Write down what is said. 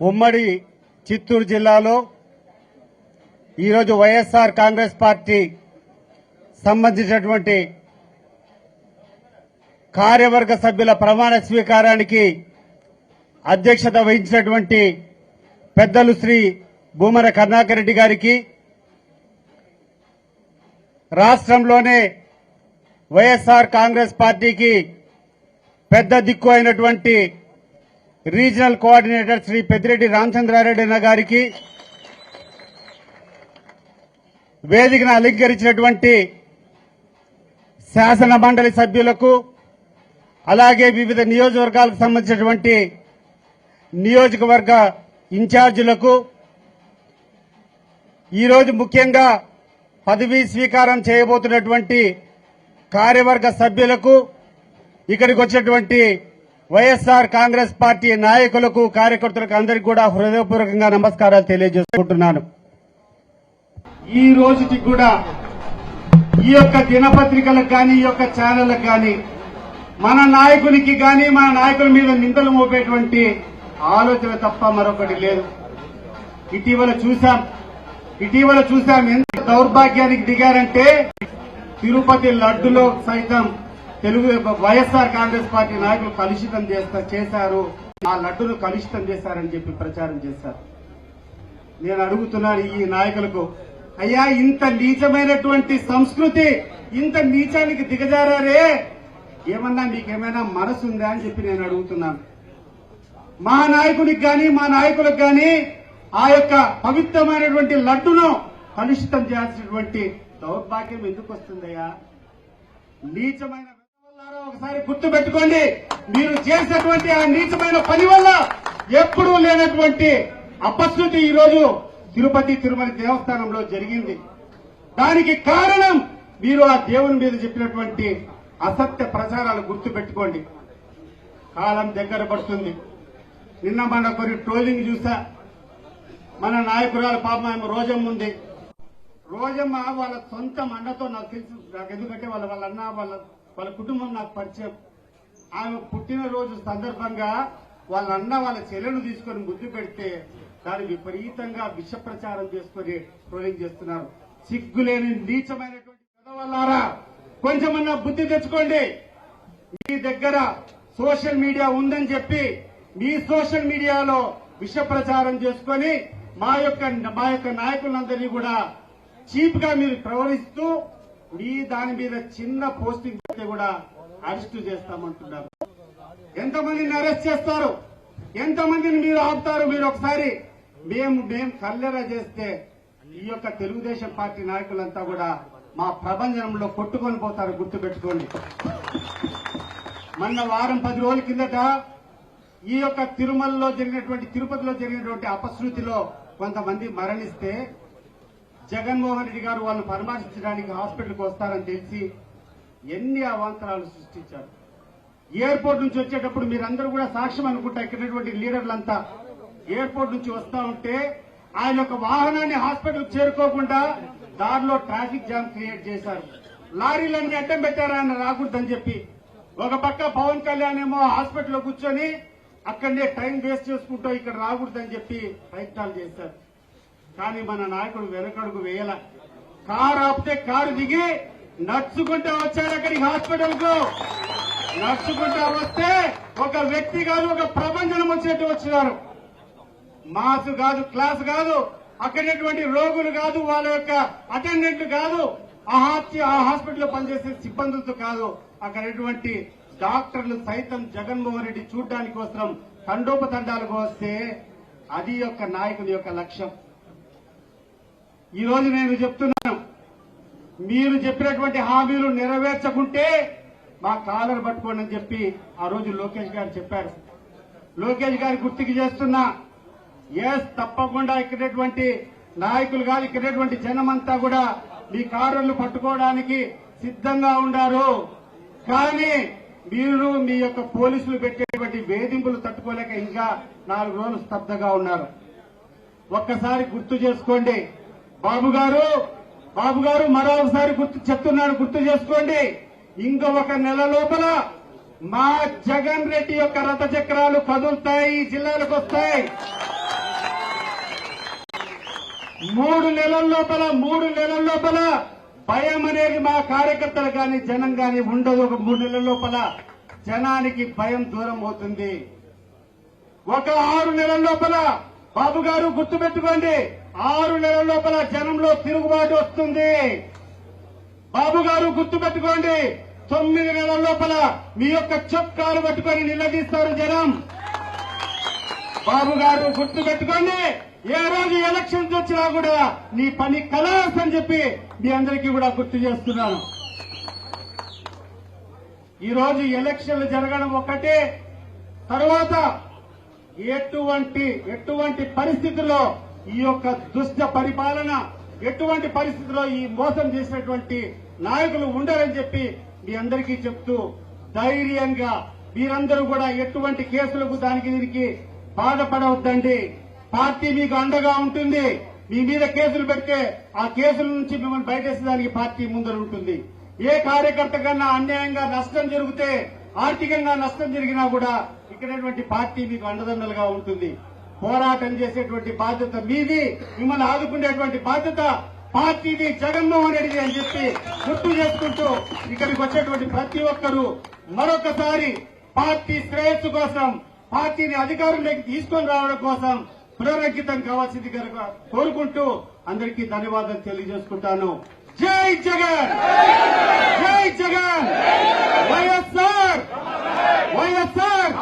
ఉమ్మడి చిత్తూరు జిల్లాలో ఈరోజు వైఎస్ఆర్ కాంగ్రెస్ పార్టీ సంబంధించినటువంటి కార్యవర్గ సభ్యుల ప్రమాణ స్వీకారానికి అధ్యక్షత వహించినటువంటి పెద్దలు శ్రీ భూమన కరుణాకర్ రెడ్డి గారికి, రాష్ట్రంలోనే వైఎస్ఆర్ కాంగ్రెస్ పార్టీకి పెద్ద దిక్కు అయినటువంటి రీజనల్ కోఆర్డినేటర్ శ్రీ పెద్దిరెడ్డి రామచంద్రారెడ్డి అన్న గారికి, వేదికను అలంకరించినటువంటి శాసన మండలి సభ్యులకు, అలాగే వివిధ నియోజకవర్గాలకు సంబంధించినటువంటి నియోజకవర్గ ఇన్ఛార్జీలకు, ఈరోజు ముఖ్యంగా పదవీ స్వీకారం చేయబోతున్నటువంటి కార్యవర్గ సభ్యులకు, ఇక్కడికి వచ్చినటువంటి వైఎస్ఆర్ కాంగ్రెస్ పార్టీ నాయకులకు, కార్యకర్తలకు అందరికీ కూడా హృదయపూర్వకంగా నమస్కారాలు తెలియజేసుకుంటున్నాను. ఈ రోజుకి కూడా ఈ యొక్క దినపత్రికలకు కానీ, ఈ యొక్క ఛానళ్లకు కానీ, మన నాయకునికి కానీ, మన నాయకుల మీద నిందలు మోపేటువంటి ఆలోచన తప్ప మరొకటి లేదు. ఇటీవల చూశాం ఎంత దౌర్భాగ్యానికి దిగారంటే, తిరుపతి లడ్డులో సైతం వైఎస్ఆర్ కాంగ్రెస్ పార్టీ నాయకులు కలుషితం చేశారు, ఆ లడ్డును కలుషితం చేశారని చెప్పి ప్రచారం చేశారు. నేను అడుగుతున్నాను ఈ నాయకులకు, అయ్యా ఇంత నీచమైనటువంటి సంస్కృతి, ఇంత నీచానికి దిగజారే, ఏమన్నా మీకేమైనా మనసు ఉందా అని చెప్పి నేను అడుగుతున్నాను. మా నాయకునికి కానీ, మా నాయకులకు కానీ ఆ యొక్క పవిత్రమైనటువంటి లడ్డును కలుషితం చేయాల్సినటువంటి దౌర్భాగ్యం ఎందుకు వస్తుందయ్యా? నీచమైన ఒకసారి గుర్తు పెట్టుకోండి, మీరు చేసినటువంటి ఆ నీచమైన పని వల్ల ఎప్పుడూ లేనటువంటి అపశృతి ఈరోజు తిరుమల దేవస్థానంలో జరిగింది. దానికి కారణం మీరు ఆ దేవుని మీద చెప్పినటువంటి అసత్య ప్రచారాలు గుర్తు పెట్టుకోండి. కాలం దగ్గర పడుతుంది. నిన్న మన కొన్ని ట్రోలింగ్ చూసా. మన నాయకురాలు పాపం ఆమె రోజమ్మ ఉంది. రోజమ్మ వాళ్ళ సొంత అన్నతో నాకు తెలుసు, నాకు ఎందుకంటే వాళ్ళ అన్న వాళ్ళ కుటుంబం నాకు పరిచయం. ఆమె పుట్టినరోజు సందర్భంగా వాళ్ళ అన్న వాళ్ళ చెల్లెను తీసుకొని ముద్దు పెడితే దాన్ని విపరీతంగా విష ప్రచారం చేసుకుని ట్రోలింగ్ చేస్తున్నారు. సిగ్గులేని నీచమైనటువంటి పెదవల్లారా, కొంచెమన్నా బుద్ధి తెచ్చుకోండి. మీ దగ్గర సోషల్ మీడియా ఉందని చెప్పి మీ సోషల్ మీడియాలో విష ప్రచారం చేసుకుని మా యొక్క నాయకులందరినీ కూడా చీప్ గా మీరు ప్రవర్తిస్తూ మీ దాని మీద చిన్న పోస్టింగ్ పెడితే కూడా అరెస్టు చేస్తామంటున్నారు. ఎంతమందిని అరెస్ట్ చేస్తారు? ఎంతమందిని మీరు ఆపుతారు? మీరు ఒకసారి మేము కల్లెర చేస్తే ఈ యొక్క తెలుగుదేశం పార్టీ నాయకులంతా కూడా మా ప్రభంజనంలో కొట్టుకొని పోతారు, గుర్తుపెట్టుకోండి. మొన్న వారం 10 రోజుల కిందట ఈ యొక్క తిరుపతిలో జరిగినటువంటి అపశృతిలో కొంతమంది మరణిస్తే జగన్మోహన్ రెడ్డి గారు వాళ్ళని పరామర్శించడానికి హాస్పిటల్కి వస్తారని తెలిసి ఎన్ని అవాంతరాలు సృష్టించారు. ఎయిర్పోర్ట్ నుంచి వచ్చేటప్పుడు మీరందరూ కూడా సాక్ష్యం అనుకుంటా, ఇక్కడటువంటి లీడర్లంతా ఎయిర్పోర్ట్ నుంచి వస్తా ఉంటే ఆయన యొక్క వాహనాన్ని హాస్పిటల్ చేరుకోకుండా దారిలో ట్రాఫిక్ జామ్ క్రియేట్ చేశారు. లారీలన్నీ అడ్డం పెట్టారు ఆయన రాకూడదని చెప్పి. ఒక పక్క పవన్ కళ్యాణ్ ఏమో హాస్పిటల్లో కూర్చొని అక్కడనే టైం వేస్ట్ చేసుకుంటూ ఇక్కడ రాకూడదని చెప్పి ప్రయత్నాలు చేశారు. కానీ మన నాయకుడు వెనకడుగు వేయాల. కారు ఆపితే కారు దిగి నడుచుకుంటూ వచ్చాడు అక్కడికి హాస్పిటల్ కు. నడుచుకుంటూ వస్తే ఒక వ్యక్తి కాదు, ఒక ప్రపంచం వచ్చేట్టు వచ్చినారు. మాసు కాదు, క్లాస్ కాదు, అక్కడటువంటి రోగులు కాదు, వాళ్ళ యొక్క అటెండెంట్లు కాదు, ఆ హాస్పిటల్లో పనిచేసే సిబ్బందులతో కాదు, అక్కడటువంటి డాక్టర్లు సైతం జగన్మోహన్ రెడ్డి చూడడానికి కోసం తండోపతండాలకు వస్తే అది యొక్క నాయకుని యొక్క లక్ష్యం. ఈ రోజు నేను చెప్తున్నాను, మీరు చెప్పినటువంటి హామీలు నెరవేర్చకుంటే మా కాలర్ పట్టుకోండి అని చెప్పి ఆ రోజు లోకేష్ గారు చెప్పారు. లోకేష్ గారి గుర్తుకు చేస్తున్నా, తప్పకుండా ఇక్కడటువంటి నాయకులు కాదు, ఇక్కడటువంటి జనమంతా కూడా మీ కారులు పట్టుకోవడానికి సిద్ధంగా ఉన్నారు. కానీ మీరు మీ యొక్క పోలీసులు పెట్టేటువంటి వేధింపులు తట్టుకోలేక ఇంకా 4 రోజులు స్తబ్దగా ఉన్నారు. ఒక్కసారి గుర్తు చేసుకోండి. బాబు గారు మరొకసారి గుర్తు చేసుకోండి. ఇంకొక నెల లోపల మా జగన్ రెడ్డి యొక్క రథ చక్రాలు కదులుతాయి, జిల్లాలకు వస్తాయి. 3 నెలల లోపల భయం అనేది మా కార్యకర్తలు కానీ జనం కానీ ఉండదు. ఒక 3 నెలల లోపల జనానికి భయం దూరం అవుతుంది. ఒక 6 నెలల లోపల బాబు గారు గుర్తుపెట్టుకోండి, 6 నెలల లోపల జనంలో తిరుగుబాటు వస్తుంది. బాబు గారు గుర్తుపెట్టుకోండి, 9 నెలల లోపల మీ యొక్క చొక్కాలు పట్టుకొని నిలదీస్తారు జనం. బాబు గారు గుర్తుపెట్టుకోండి, ఏ రోజు ఎలక్షన్స్ వచ్చినా కూడా నీ పని కలాస్ అని చెప్పి మీ అందరికీ కూడా గుర్తు చేస్తున్నాను. ఈ రోజు ఎలక్షన్లు జరగడం ఒకటే, తర్వాత ఎటువంటి పరిస్థితుల్లో ఈ యొక్క దుష్ట పరిపాలన, ఎటువంటి పరిస్థితుల్లో ఈ మోసం చేసినటువంటి నాయకులు ఉండరని చెప్పి మీ అందరికీ చెప్తూ, ధైర్యంగా మీరందరూ కూడా ఎటువంటి కేసులకు దానికి దీనికి బాధపడవద్దండి. పార్టీ మీకు అండగా ఉంటుంది. మీ మీద కేసులు పెడితే ఆ కేసుల నుంచి మిమ్మల్ని బయటేసేదానికి పార్టీ ముందర ఉంటుంది. ఏ కార్యకర్త కన్నా అన్యాయంగా నష్టం జరిగితే, ఆర్థికంగా నష్టం జరిగినా కూడా ఇక్కడటువంటి పార్టీ మీకు అండదండలుగా ఉంటుంది. పోరాటం చేసేటువంటి బాధ్యత మీది, మిమ్మల్ని ఆదుకునేటువంటి బాధ్యత పార్టీది, జగన్మోహన్ రెడ్డి అని చెప్పి గుర్తు చేసుకుంటూ ఇక్కడికి వచ్చేటువంటి ప్రతి ఒక్కరూ మరొకసారి పార్టీ శ్రేయస్సు కోసం, పార్టీని అధికారంలోకి తీసుకొని రావడం కోసం పునరంకితం కావాల్సింది కనుక కోరుకుంటూ అందరికీ ధన్యవాదాలు తెలియజేసుకుంటాను. జై జగన్, జై జగన్, వైఎస్ఆర్ వైఎస్ఆర్.